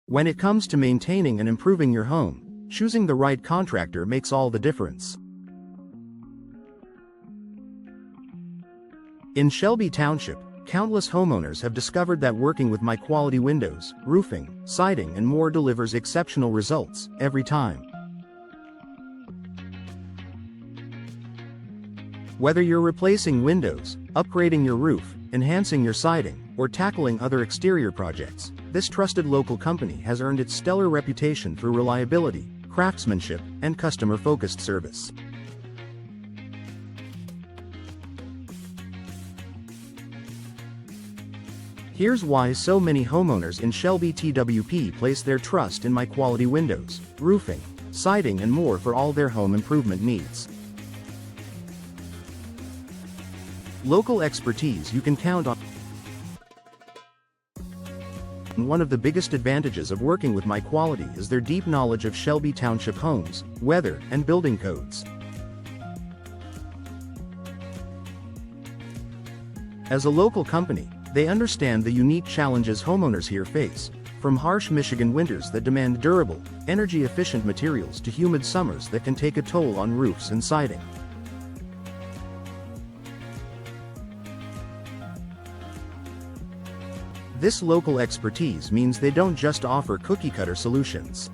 When it comes to maintaining and improving your home, choosing the right contractor makes all the difference. In Shelby Township, countless homeowners have discovered that working with high-quality windows, roofing, siding and more delivers exceptional results every time. Whether you're replacing windows, upgrading your roof, enhancing your siding, or tackling other exterior projects, this trusted local company has earned its stellar reputation for reliability, craftsmanship, and customer-focused service. Here's why so many homeowners in Shelby TWP place their trust in high-quality windows, roofing, siding and more for all their home improvement needs. Local expertise you can count on. One of the biggest advantages of working with high quality is their deep knowledge of Shelby Township homes, weather, and building codes. As a local company, they understand the unique challenges homeowners here face, from harsh Michigan winters that demand durable, energy-efficient materials to humid summers that can take a toll on roofs and siding. This local expertise means they don't just offer cookie-cutter solutions.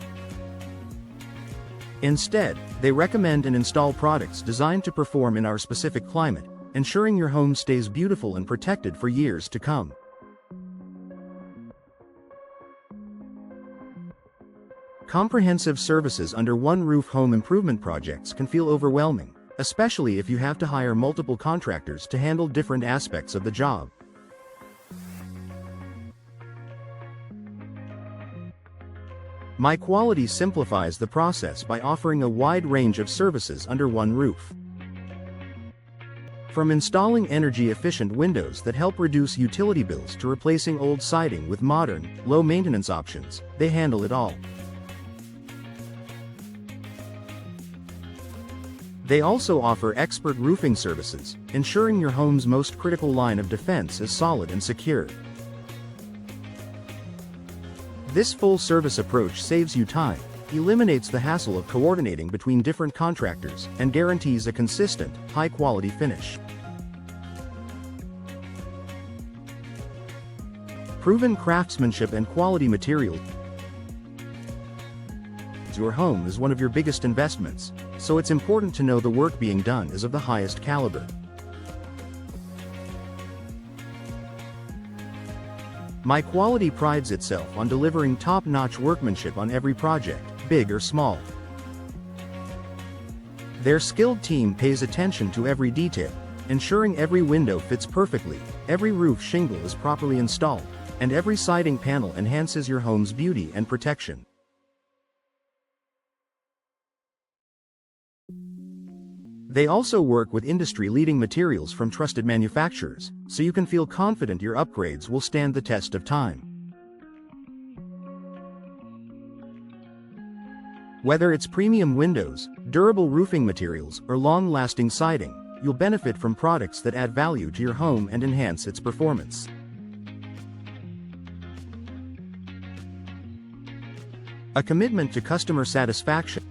Instead, they recommend and install products designed to perform in our specific climate, ensuring your home stays beautiful and protected for years to come. Comprehensive services under one roof home improvement projects can feel overwhelming, especially if you have to hire multiple contractors to handle different aspects of the job. high quality simplifies the process by offering a wide range of services under one roof. From installing energy-efficient windows that help reduce utility bills to replacing old siding with modern, low-maintenance options, they handle it all. They also offer expert roofing services, ensuring your home's most critical line of defense is solid and secure. This full-service approach saves you time, eliminates the hassle of coordinating between different contractors, and guarantees a consistent, high-quality finish. Proven craftsmanship and quality materials. Your home is one of your biggest investments, so it's important to know the work being done is of the highest caliber. high quality prides itself on delivering top-notch workmanship on every project, big or small. Their skilled team pays attention to every detail, ensuring every window fits perfectly, every roof shingle is properly installed, and every siding panel enhances your home's beauty and protection. They also work with industry-leading materials from trusted manufacturers, so you can feel confident your upgrades will stand the test of time. Whether it's premium windows, durable roofing materials, or long-lasting siding, you'll benefit from products that add value to your home and enhance its performance. A commitment to customer satisfaction.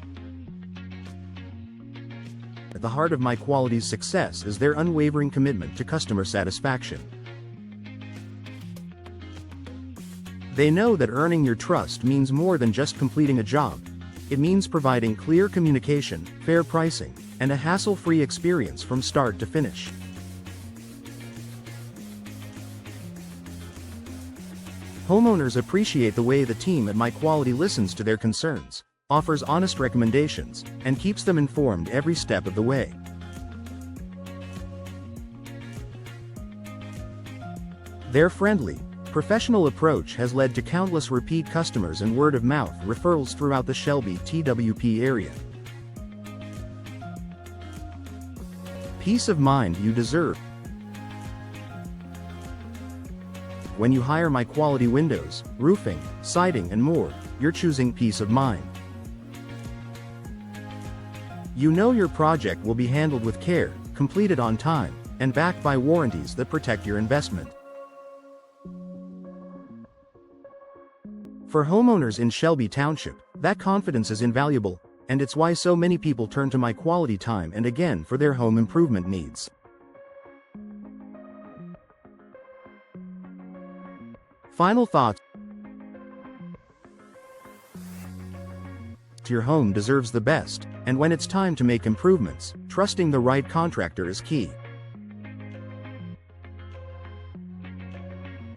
At the heart of high quality's success is their unwavering commitment to customer satisfaction. They know that earning your trust means more than just completing a job. It means providing clear communication, fair pricing, and a hassle-free experience from start to finish. Homeowners appreciate the way the team at high quality listens to their concerns, offers honest recommendations, and keeps them informed every step of the way. Their friendly, professional approach has led to countless repeat customers and word-of-mouth referrals throughout the Shelby TWP area. Peace of mind you deserve. When you hire high-quality windows, roofing, siding, and more, you're choosing peace of mind. You know your project will be handled with care, completed on time, and backed by warranties that protect your investment. For homeowners in Shelby Township, that confidence is invaluable, and it's why so many people turn to my quality time and again for their home improvement needs. Final thoughts. Your home deserves the best, and when it's time to make improvements, trusting the right contractor is key.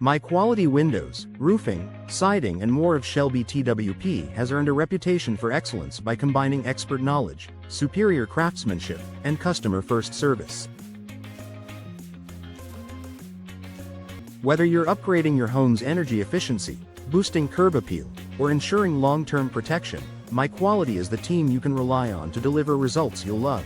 My quality windows, roofing, siding and More of Shelby Twp has earned a reputation for excellence by combining expert knowledge, superior craftsmanship, and customer-first service. Whether you're upgrading your home's energy efficiency, boosting curb appeal, or ensuring long-term protection, my quality is the team you can rely on to deliver results you'll love.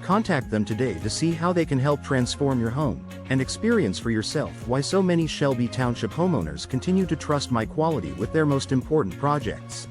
Contact them today to see how they can help transform your home, and experience for yourself why so many Shelby Township homeowners continue to trust my quality with their most important projects.